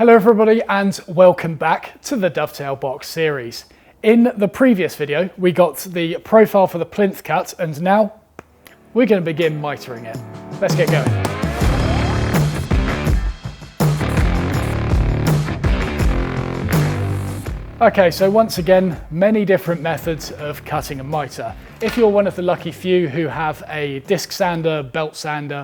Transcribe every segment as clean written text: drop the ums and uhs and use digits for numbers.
Hello everybody and welcome back to the Dovetail box series. In the previous video we got the profile for the plinth cut and now we're going to begin mitering it. Let's get going. Okay, so once again, many different methods of cutting a mitre. If you're one of the lucky few who have a disc sander, belt sander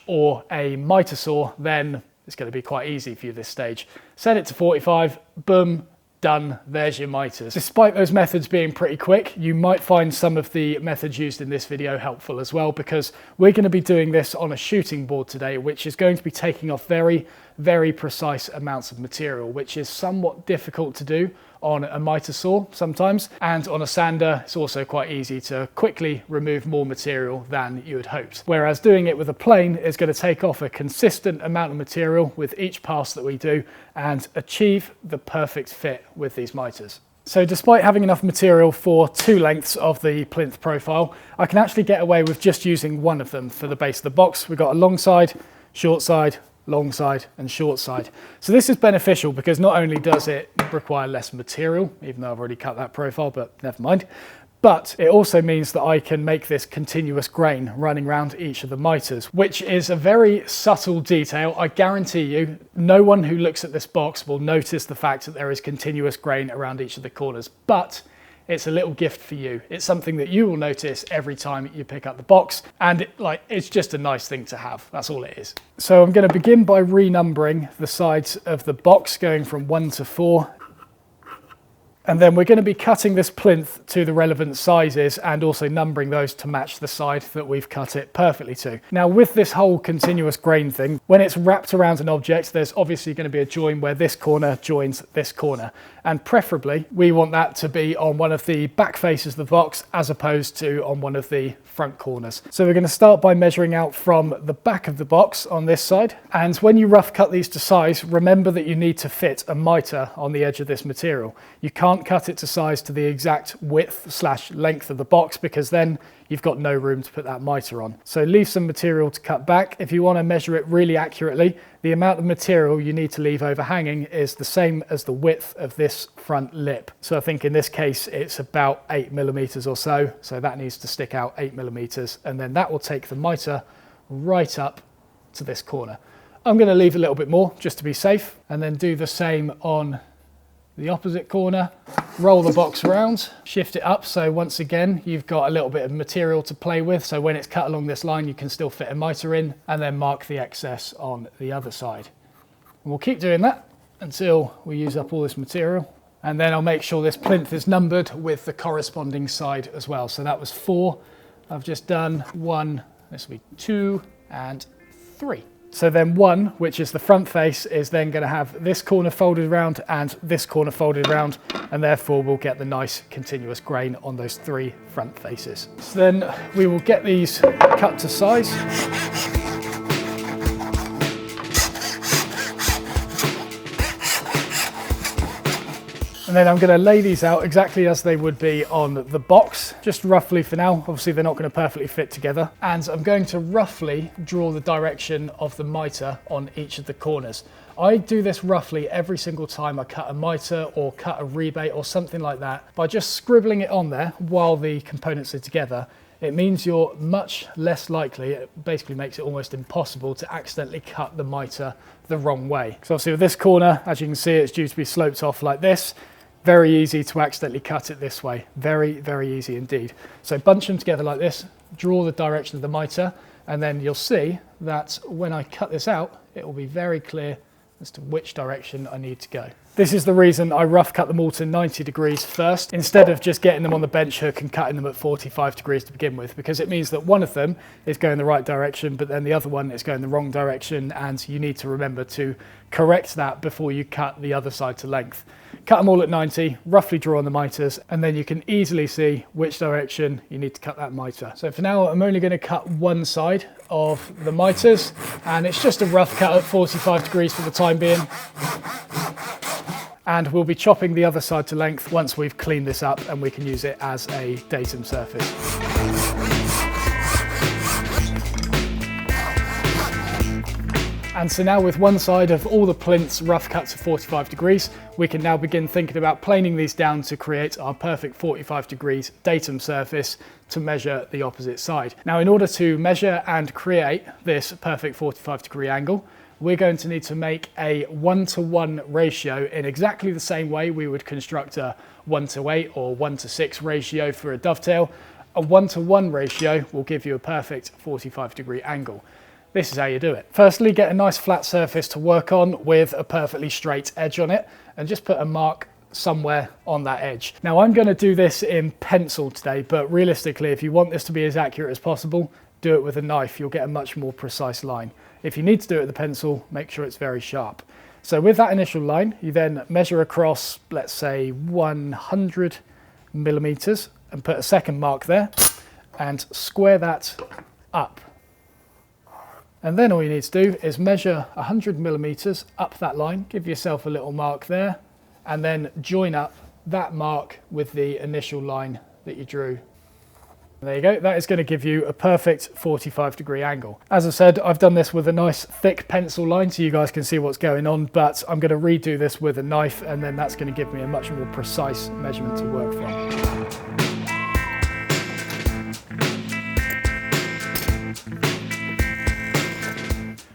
or a mitre saw, then it's going to be quite easy for you this stage. Set it to 45, boom, done, there's your mitres. Despite those methods being pretty quick, you might find some of the methods used in this video helpful as well, because we're going to be doing this on a shooting board today, which is going to be taking off very precise amounts of material, which is somewhat difficult to do on a mitre saw sometimes, and on a sander it's also quite easy to quickly remove more material than you had hoped. Whereas doing it with a plane is going to take off a consistent amount of material with each pass that we do and achieve the perfect fit with these mitres. So despite having enough material for two lengths of the plinth profile, I can actually get away with just using one of them for the base of the box. We've got a long side, short side, long side and short side. So this is beneficial because not only does it require less material, even though I've already cut that profile, but never mind, but it also means that I can make this continuous grain running around each of the mitres, which is a very subtle detail. I guarantee you, no one who looks at this box will notice the fact that there is continuous grain around each of the corners, but it's a little gift for you. It's something that you will notice every time you pick up the box, and it's just a nice thing to have. That's all it is. So I'm going to begin by renumbering the sides of the box, going from 1 to 4. And then we're going to be cutting this plinth to the relevant sizes and also numbering those to match the side that we've cut it perfectly to. Now with this whole continuous grain thing, when it's wrapped around an object, there's obviously going to be a join where this corner joins this corner. And preferably we want that to be on one of the back faces of the box as opposed to on one of the front corners. So we're going to start by measuring out from the back of the box on this side. And when you rough cut these to size, remember that you need to fit a mitre on the edge of this material. You can't cut it to size to the exact width/length of the box because then you've got no room to put that mitre on. So leave some material to cut back. If you want to measure it really accurately, the amount of material you need to leave overhanging is the same as the width of this front lip. So I think in this case it's about 8mm or so. So that needs to stick out 8mm, and then that will take the mitre right up to this corner. I'm going to leave a little bit more just to be safe, and then do the same on the opposite corner. Roll the box around, shift it up, so once again you've got a little bit of material to play with, so when it's cut along this line you can still fit a mitre in, and then mark the excess on the other side. And we'll keep doing that until we use up all this material, and then I'll make sure this plinth is numbered with the corresponding side as well. So that was 4, I've just done 1, this will be 2 and 3. So then 1, which is the front face, is then going to have this corner folded around and this corner folded around, and therefore we'll get the nice continuous grain on those 3 front faces. So then we will get these cut to size. And then I'm going to lay these out exactly as they would be on the box, just roughly for now. Obviously they're not going to perfectly fit together. And I'm going to roughly draw the direction of the mitre on each of the corners. I do this roughly every single time I cut a mitre or cut a rebate or something like that. By just scribbling it on there while the components are together, it means you're much less likely, it basically makes it almost impossible to accidentally cut the mitre the wrong way. So obviously with this corner, as you can see, it's due to be sloped off like this. Very easy to accidentally cut it this way. Very easy indeed. So bunch them together like this, draw the direction of the mitre, and then you'll see that when I cut this out, it will be very clear as to which direction I need to go. This is the reason I rough cut them all to 90 degrees first, instead of just getting them on the bench hook and cutting them at 45 degrees to begin with, because it means that one of them is going the right direction, but then the other one is going the wrong direction, and you need to remember to correct that before you cut the other side to length. Cut them all at 90, roughly draw on the mitres, and then you can easily see which direction you need to cut that mitre. So for now, I'm only going to cut one side of the mitres, and it's just a rough cut at 45 degrees for the time being. And we'll be chopping the other side to length once we've cleaned this up and we can use it as a datum surface. And so now with one side of all the plinths rough cut to 45 degrees, we can now begin thinking about planing these down to create our perfect 45 degrees datum surface to measure the opposite side. Now, in order to measure and create this perfect 45 degree angle, we're going to need to make a 1-to-1 ratio in exactly the same way we would construct a 1-to-8 or 1-to-6 ratio for a dovetail. A 1-to-1 ratio will give you a perfect 45 degree angle. This is how you do it. Firstly, get a nice flat surface to work on with a perfectly straight edge on it, and just put a mark somewhere on that edge. Now, I'm going to do this in pencil today, but realistically, if you want this to be as accurate as possible, do it with a knife. You'll get a much more precise line. If you need to do it with the pencil, make sure it's very sharp. So with that initial line, you then measure across, let's say 100 millimeters, and put a second mark there and square that up. And then all you need to do is measure 100 millimeters up that line, give yourself a little mark there, and then join up that mark with the initial line that you drew. There you go, that is going to give you a perfect 45 degree angle. As I said, I've done this with a nice thick pencil line so you guys can see what's going on, but I'm going to redo this with a knife, and then that's going to give me a much more precise measurement to work from.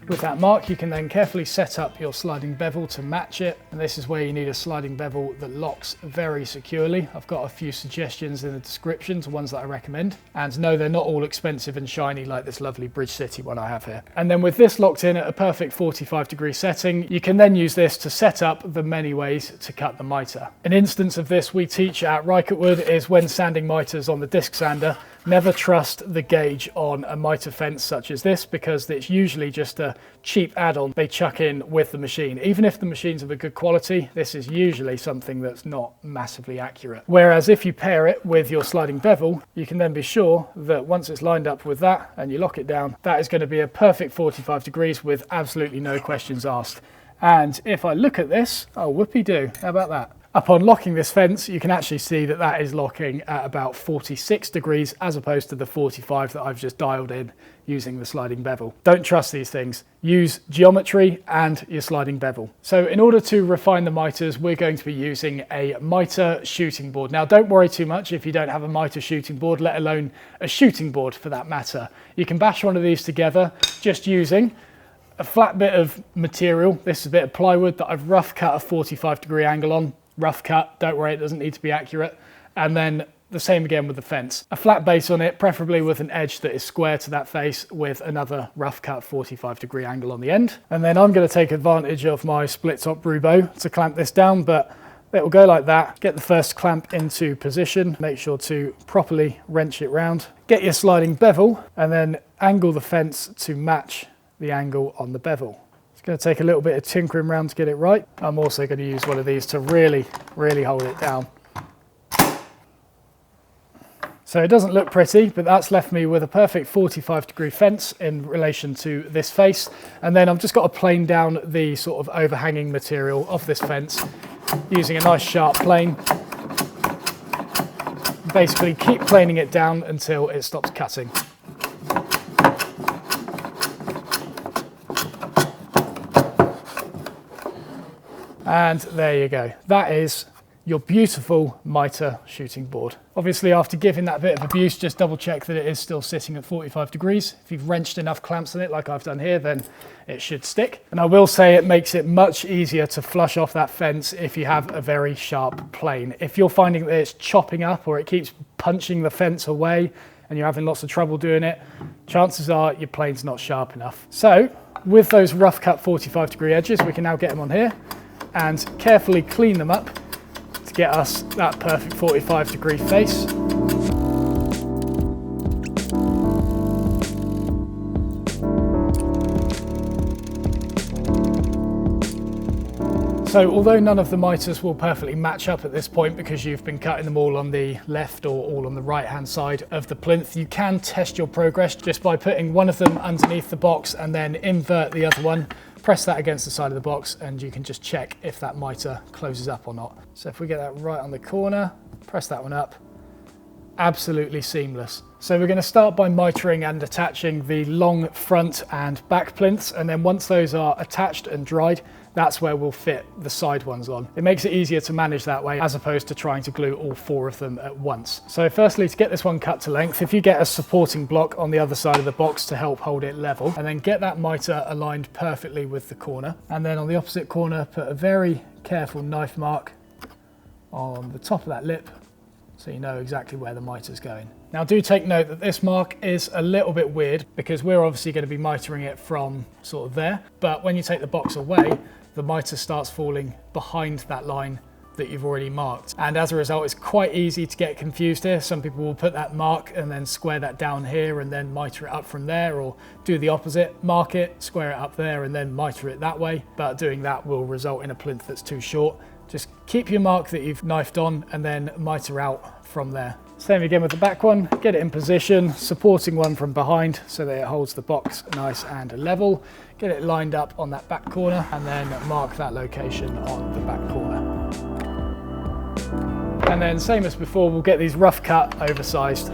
With that mark, you can then carefully set up your sliding bevel to match it. And this is where you need a sliding bevel that locks very securely. I've got a few suggestions in the description to ones that I recommend. And no, they're not all expensive and shiny like this lovely Bridge City one I have here. And then with this locked in at a perfect 45 degree setting, you can then use this to set up the many ways to cut the mitre. An instance of this we teach at Wood is when sanding mitres on the disc sander. Never trust the gauge on a mitre fence such as this, because it's usually just a cheap add-on they chuck in with the machine. Even if the machine's of a good quality, this is usually something that's not massively accurate. Whereas if you pair it with your sliding bevel, you can then be sure that once it's lined up with that and you lock it down, that is going to be a perfect 45 degrees with absolutely no questions asked. And if I look at this, oh whoopee-doo, how about that? Upon locking this fence, you can actually see that that is locking at about 46 degrees as opposed to the 45 that I've just dialed in using the sliding bevel. Don't trust these things. Use geometry and your sliding bevel. So in order to refine the mitres, we're going to be using a mitre shooting board. Now, don't worry too much if you don't have a mitre shooting board, let alone a shooting board for that matter. You can bash one of these together just using a flat bit of material. This is a bit of plywood that I've rough cut a 45 degree angle on. Rough cut, don't worry, it doesn't need to be accurate. And then the same again with the fence. A flat base on it, preferably with an edge that is square to that face with another rough cut 45 degree angle on the end. And then I'm going to take advantage of my split top roubeau to clamp this down, but it will go like that. Get the first clamp into position, make sure to properly wrench it round. Get your sliding bevel and then angle the fence to match the angle on the bevel. Going to take a little bit of tinkering around to get it right. I'm also going to use one of these to really hold it down. So it doesn't look pretty, but that's left me with a perfect 45 degree fence in relation to this face. And then I've just got to plane down the sort of overhanging material of this fence using a nice sharp plane. Basically keep planing it down until it stops cutting. And there you go. That is your beautiful mitre shooting board. Obviously, after giving that bit of abuse, just double check that it is still sitting at 45 degrees. If you've wrenched enough clamps on it like I've done here, then it should stick. And I will say it makes it much easier to flush off that fence if you have a very sharp plane. If you're finding that it's chopping up or it keeps punching the fence away and you're having lots of trouble doing it, chances are your plane's not sharp enough. So with those rough cut 45 degree edges, we can now get them on here and carefully clean them up to get us that perfect 45 degree face. So although none of the mitres will perfectly match up at this point because you've been cutting them all on the left or all on the right hand side of the plinth, you can test your progress just by putting one of them underneath the box and then invert the other one. Press that against the side of the box and you can just check if that mitre closes up or not. So if we get that right on the corner, press that one up absolutely seamless. So we're going to start by mitering and attaching the long front and back plinths, and then once those are attached and dried, that's where we'll fit the side ones on. It makes it easier to manage that way as opposed to trying to glue all 4 of them at once. So firstly, to get this one cut to length, if you get a supporting block on the other side of the box to help hold it level, and then get that mitre aligned perfectly with the corner, and then on the opposite corner put a very careful knife mark on the top of that lip so you know exactly where the mitre's going. Now do take note that this mark is a little bit weird because we're obviously going to be mitering it from sort of there, but when you take the box away, the mitre starts falling behind that line that you've already marked. And as a result, it's quite easy to get confused here. Some people will put that mark and then square that down here and then mitre it up from there, or do the opposite, mark it, square it up there and then mitre it that way. But doing that will result in a plinth that's too short. Just keep your mark that you've knifed on and then mitre out from there. Same again with the back one, get it in position, supporting one from behind so that it holds the box nice and level. Get it lined up on that back corner and then mark that location on the back corner. And then same as before, we'll get these rough cut, oversized.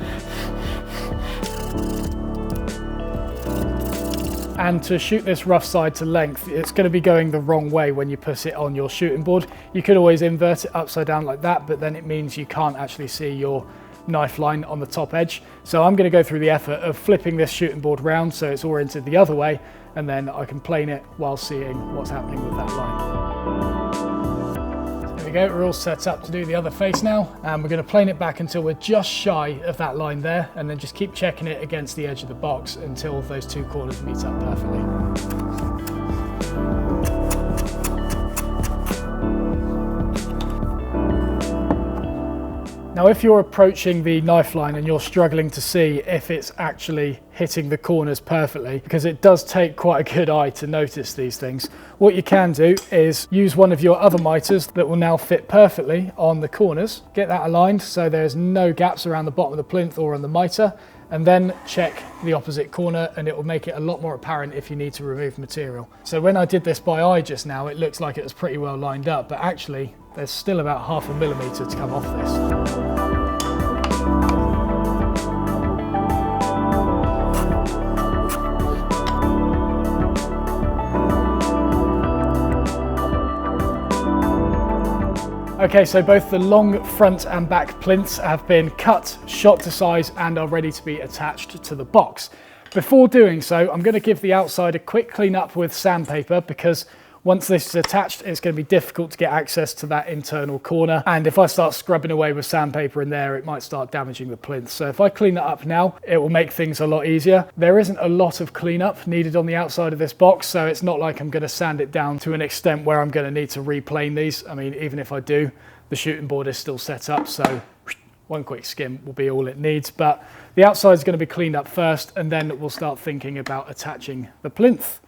And to shoot this rough side to length, it's going to be going the wrong way when you put it on your shooting board. You could always invert it upside down like that, but then it means you can't actually see your knife line on the top edge. So I'm going to go through the effort of flipping this shooting board round so it's oriented the other way, and then I can plane it while seeing what's happening with that line. There we go, we're all set up to do the other face now, and we're going to plane it back until we're just shy of that line there, and then just keep checking it against the edge of the box until those 2 corners meet up perfectly. Now if you're approaching the knife line and you're struggling to see if it's actually hitting the corners perfectly, because it does take quite a good eye to notice these things, what you can do is use one of your other mitres that will now fit perfectly on the corners. Get that aligned so there's no gaps around the bottom of the plinth or on the mitre, and then check the opposite corner and it will make it a lot more apparent if you need to remove material. So when I did this by eye just now, it looks like it was pretty well lined up, but actually there's still about 0.5 millimetre to come off this. Okay, so both the long front and back plinths have been cut, shot to size, and are ready to be attached to the box. Before doing so, I'm going to give the outside a quick clean up with sandpaper, because once this is attached, it's going to be difficult to get access to that internal corner. And if I start scrubbing away with sandpaper in there, it might start damaging the plinth. So if I clean that up now, it will make things a lot easier. There isn't a lot of cleanup needed on the outside of this box, so it's not like I'm going to sand it down to an extent where I'm going to need to replane these. I mean, even if I do, the shooting board is still set up, so one quick skim will be all it needs. But the outside is going to be cleaned up first, and then we'll start thinking about attaching the plinth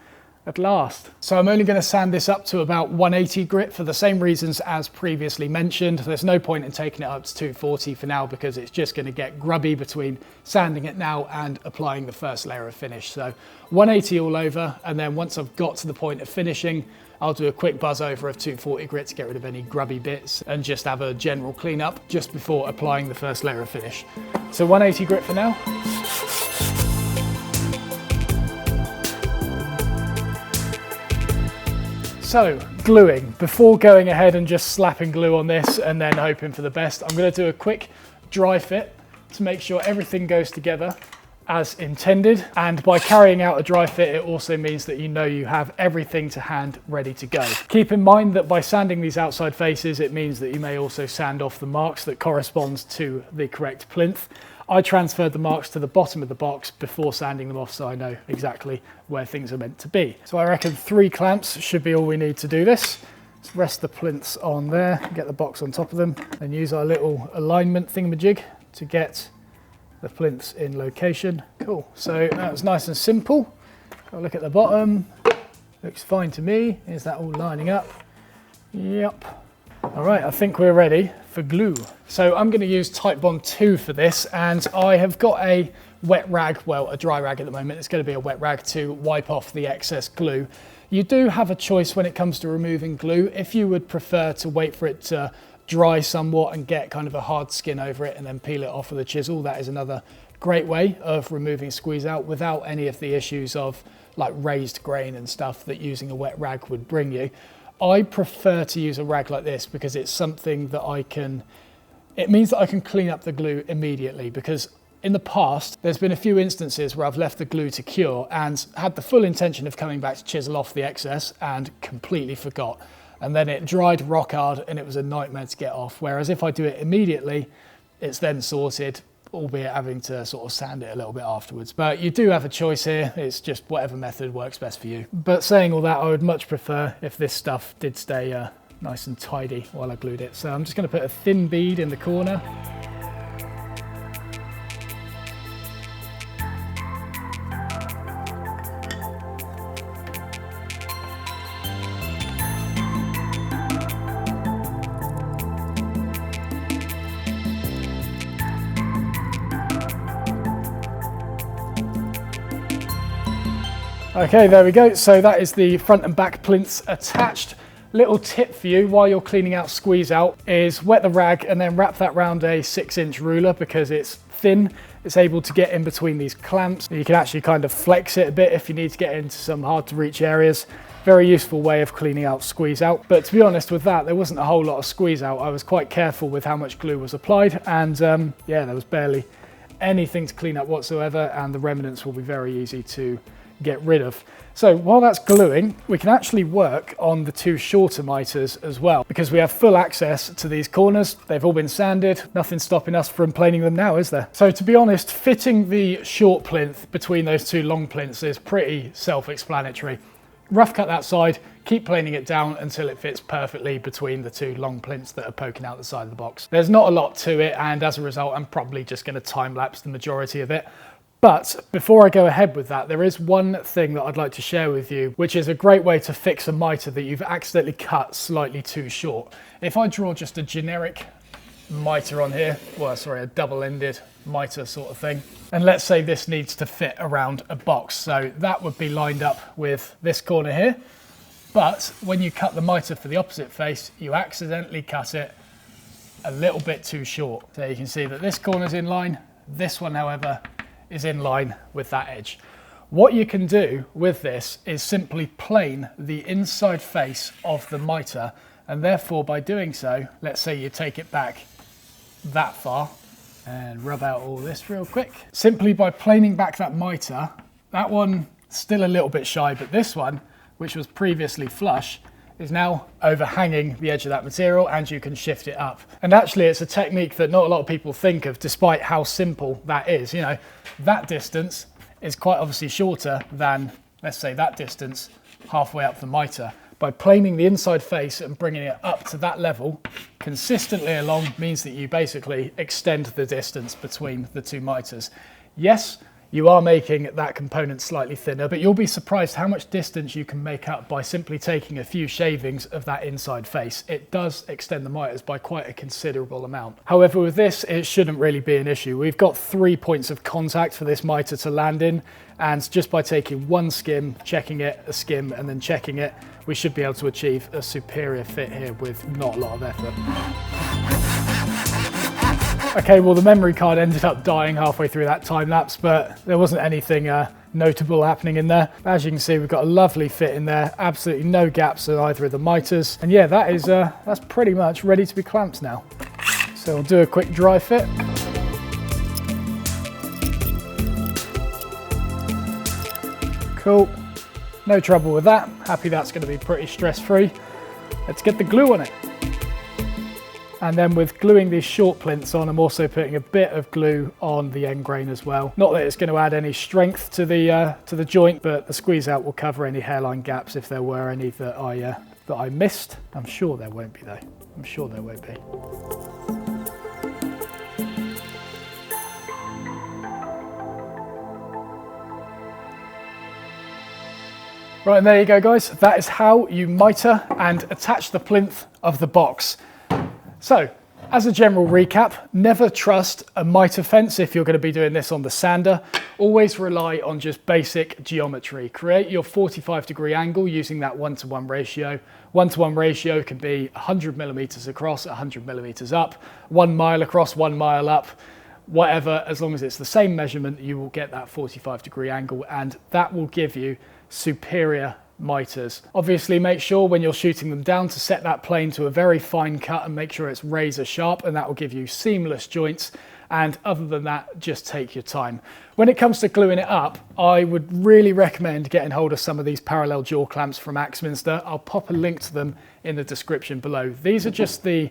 at last. So I'm only going to sand this up to about 180 grit for the same reasons as previously mentioned. There's no point in taking it up to 240 for now, because it's just going to get grubby between sanding it now and applying the first layer of finish. So 180 all over, and then once I've got to the point of finishing, I'll do a quick buzz over of 240 grit to get rid of any grubby bits and just have a general cleanup just before applying the first layer of finish. So 180 grit for now. So, gluing. Before going ahead and just slapping glue on this and then hoping for the best, I'm going to do a quick dry fit to make sure everything goes together as intended. And by carrying out a dry fit, it also means that you know you have everything to hand ready to go. Keep in mind that by sanding these outside faces, it means that you may also sand off the marks that corresponds to the correct plinth. I transferred the marks to the bottom of the box before sanding them off, so I know exactly where things are meant to be. So I reckon 3 clamps should be all we need to do this. Let's rest the plinths on there, get the box on top of them, and use our little alignment thingamajig to get the plinths in location. Cool, so that's nice and simple. Got a look at the bottom, looks fine to me. Is that all lining up? Yep. All right, I think we're ready for glue. So I'm going to use Titebond 2 for this, and I have got a wet rag, well, a dry rag at the moment. It's going to be a wet rag to wipe off the excess glue. You do have a choice when it comes to removing glue. If you would prefer to wait for it to dry somewhat and get kind of a hard skin over it and then peel it off with a chisel. That is another great way of removing squeeze out without any of the issues of like raised grain and stuff that using a wet rag would bring you. I prefer to use a rag like this because it's something that it means that I can clean up the glue immediately, because in the past, there's been a few instances where I've left the glue to cure and had the full intention of coming back to chisel off the excess and completely forgot. And then it dried rock hard and it was a nightmare to get off. Whereas if I do it immediately, it's then sorted, albeit having to sort of sand it a little bit afterwards. But you do have a choice here. It's just whatever method works best for you. But saying all that, I would much prefer if this stuff did stay nice and tidy while I glued it. So I'm just going to put a thin bead in the corner. Okay, there we go. So that is the front and back plinths attached. Little tip for you while you're cleaning out squeeze out is wet the rag and then wrap that around a 6-inch ruler, because it's thin. It's able to get in between these clamps. You can actually kind of flex it a bit if you need to get into some hard to reach areas. Very useful way of cleaning out squeeze out. But to be honest with that, there wasn't a whole lot of squeeze out. I was quite careful with how much glue was applied, and yeah, there was barely anything to clean up whatsoever, and the remnants will be very easy to get rid of. So while that's gluing, we can actually work on the two shorter mitres as well, because we have full access to these corners. They've all been sanded, nothing stopping us from planing them now, is there? So to be honest, fitting the short plinth between those two long plinths is pretty self-explanatory. Rough cut that side, keep planing it down until it fits perfectly between the two long plinths that are poking out the side of the box. There's not a lot to it, and as a result, I'm probably just going to time lapse the majority of it. But before I go ahead with that, there is one thing that I'd like to share with you, which is a great way to fix a mitre that you've accidentally cut slightly too short. If I draw just a generic mitre on here, well, sorry, a double-ended mitre sort of thing, and let's say this needs to fit around a box. So that would be lined up with this corner here. But when you cut the mitre for the opposite face, you accidentally cut it a little bit too short. So you can see that this corner's in line. This one, however, is in line with that edge. What you can do with this is simply plane the inside face of the mitre, and therefore by doing so, let's say you take it back that far and rub out all this real quick. Simply by planing back that mitre, that one still a little bit shy, but this one, which was previously flush, is now overhanging the edge of that material, and you can shift it up. And actually it's a technique that not a lot of people think of, despite how simple that is. You know, that distance is quite obviously shorter than, let's say, that distance halfway up the mitre. By planing the inside face and bringing it up to that level consistently along means that you basically extend the distance between the two mitres. Yes, you are making that component slightly thinner, but you'll be surprised how much distance you can make up by simply taking a few shavings of that inside face. It does extend the mitres by quite a considerable amount. However, with this, it shouldn't really be an issue. We've got 3 points of contact for this mitre to land in, and just by taking one skim, checking it, a skim, and then checking it, we should be able to achieve a superior fit here with not a lot of effort. Okay, well, the memory card ended up dying halfway through that time lapse, but there wasn't anything notable happening in there. As you can see, we've got a lovely fit in there, absolutely no gaps in either of the mitres. And yeah, that's pretty much ready to be clamped now. So we'll do a quick dry fit. Cool, no trouble with that. Happy that's going to be pretty stress-free. Let's get the glue on it. And then with gluing these short plinths on, I'm also putting a bit of glue on the end grain as well. Not that it's going to add any strength to the joint, but the squeeze out will cover any hairline gaps if there were any that I missed. I'm sure there won't be though. I'm sure there won't be. Right, and there you go, guys. That is how you mitre and attach the plinth of the box. So, As a general recap, never trust a mitre fence if you're going to be doing this on the sander. Always rely on just basic geometry. Create your 45-degree angle using that 1-to-1 ratio. 1-to-1 ratio can be 100 millimeters across, 100 millimeters up, 1 mile across, 1 mile up, whatever. As long as it's the same measurement, you will get that 45-degree angle, and that will give you superior mitres. Obviously, make sure when you're shooting them down to set that plane to a very fine cut and make sure it's razor sharp, and that will give you seamless joints. And other than that, just take your time. When it comes to gluing it up, I would really recommend getting hold of some of these parallel jaw clamps from Axminster. I'll pop a link to them in the description below. These are just the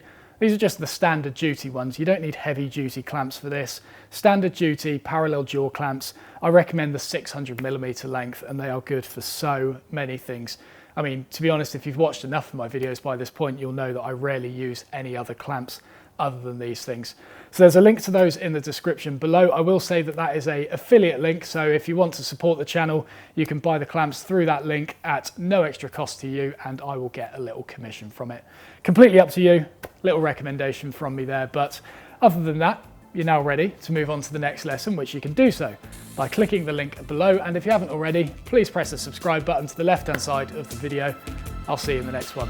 standard duty ones. You don't need heavy duty clamps for this. Standard duty parallel jaw clamps. I recommend the 600 millimeter length, and they are good for so many things. I mean, to be honest, if you've watched enough of my videos by this point, you'll know that I rarely use any other clamps other than these things. So there's a link to those in the description below. I will say that that is an affiliate link, so if you want to support the channel, you can buy the clamps through that link at no extra cost to you, and I will get a little commission from it. Completely up to you, little recommendation from me there, but other than that, you're now ready to move on to the next lesson, which you can do so by clicking the link below, and if you haven't already, please press the subscribe button to the left-hand side of the video. I'll see you in the next one.